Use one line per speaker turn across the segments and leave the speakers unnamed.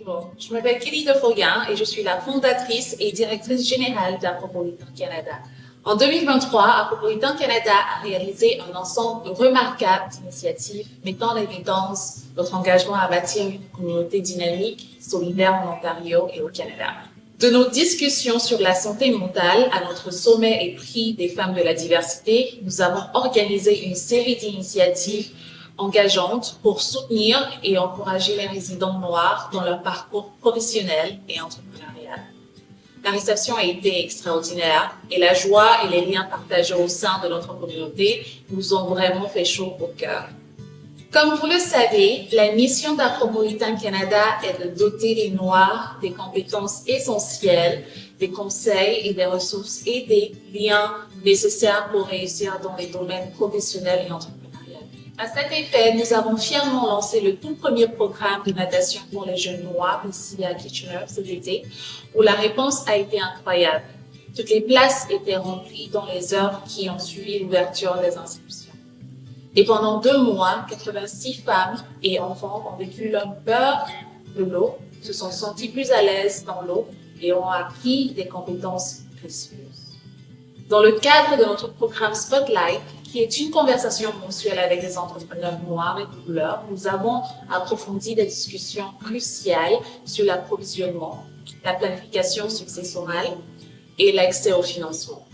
Bonjour, je m'appelle Kelly Defoguin et je suis la fondatrice et directrice générale d'Afropolitan Canada. En 2023, Afropolitan Canada a réalisé un ensemble remarquable d'initiatives mettant en évidence notre engagement à bâtir une communauté dynamique, solidaire en Ontario et au Canada. De nos discussions sur la santé mentale à notre sommet et prix des femmes de la diversité, nous avons organisé une série d'initiatives engageantes pour soutenir et encourager les résidents noirs dans leur parcours professionnel et entrepreneurial. La réception a été extraordinaire et la joie et les liens partagés au sein de notre communauté nous ont vraiment fait chaud au cœur. Comme vous le savez, la mission d'Afropolitan Canada est de doter les Noirs des compétences essentielles, des conseils et des ressources et des liens nécessaires pour réussir dans les domaines professionnels et entrepreneuriaux. À cet effet, nous avons fièrement lancé le tout premier programme de natation pour les jeunes noirs ici à Kitchener cet été, où la réponse a été incroyable. Toutes les places étaient remplies dans les heures qui ont suivi l'ouverture des inscriptions. Et pendant 2 mois, 86 femmes et enfants ont vécu leur peur de l'eau, se sont sentis plus à l'aise dans l'eau et ont acquis des compétences précieuses. Dans le cadre de notre programme Spotlight, qui est une conversation mensuelle avec des entrepreneurs noirs et de couleur, nous avons approfondi des discussions cruciales sur l'approvisionnement, la planification successorale et l'accès au financement.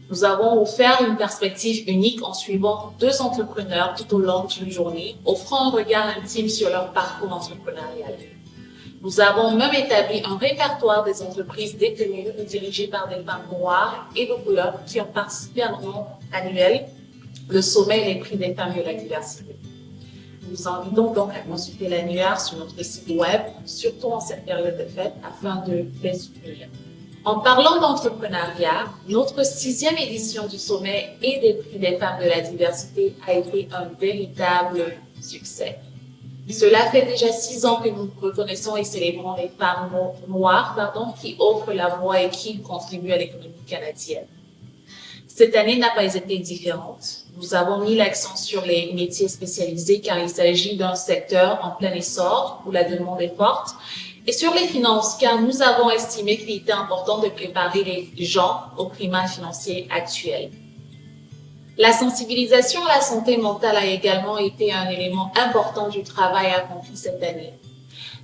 Nous avons offert une perspective unique en suivant 2 entrepreneurs tout au long d'une journée, offrant un regard intime sur leur parcours entrepreneurial. Nous avons même établi un répertoire des entreprises détenues ou dirigées par des femmes noires et de couleur qui ont participé à un moment annuel, le sommet et les prix des femmes de la diversité. Nous vous invitons donc à consulter l'annuaire sur notre site web, surtout en cette période de fête, afin de les soutenir. En parlant d'entrepreneuriat, notre 6e édition du sommet et des prix des femmes de la diversité a été un véritable succès. Cela fait déjà 6 ans que nous reconnaissons et célébrons les femmes noires qui offrent la voix et qui contribuent à l'économie canadienne. Cette année n'a pas été différente. Nous avons mis l'accent sur les métiers spécialisés car il s'agit d'un secteur en plein essor où la demande est forte, et sur les finances car nous avons estimé qu'il était important de préparer les gens au climat financier actuel. La sensibilisation à la santé mentale a également été un élément important du travail accompli cette année.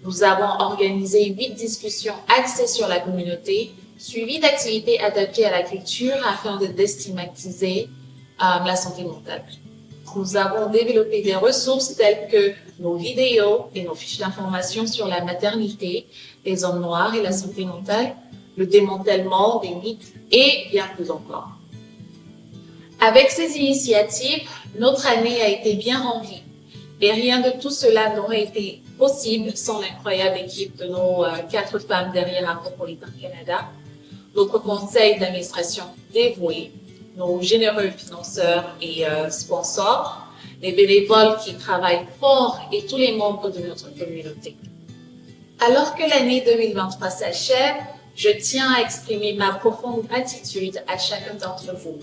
Nous avons organisé 8 discussions axées sur la communauté, suivies d'activités adaptées à la culture afin de déstigmatiser la santé mentale. Nous avons développé des ressources telles que nos vidéos et nos fiches d'information sur la maternité, les hommes noirs et la santé mentale, le démantèlement des mythes et bien plus encore. Avec ces initiatives, notre année a été bien remplie. Et rien de tout cela n'aurait été possible sans l'incroyable équipe de nos 4 femmes derrière Afropolitan Canada, notre conseil d'administration dévoué, nos généreux financeurs et sponsors, les bénévoles qui travaillent fort et tous les membres de notre communauté. Alors que l'année 2023 s'achève, je tiens à exprimer ma profonde gratitude à chacun d'entre vous.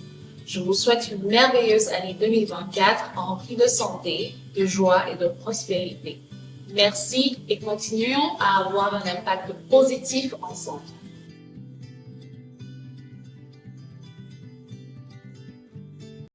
Je vous souhaite une merveilleuse année 2024 remplie de santé, de joie et de prospérité. Merci et continuons à avoir un impact positif ensemble.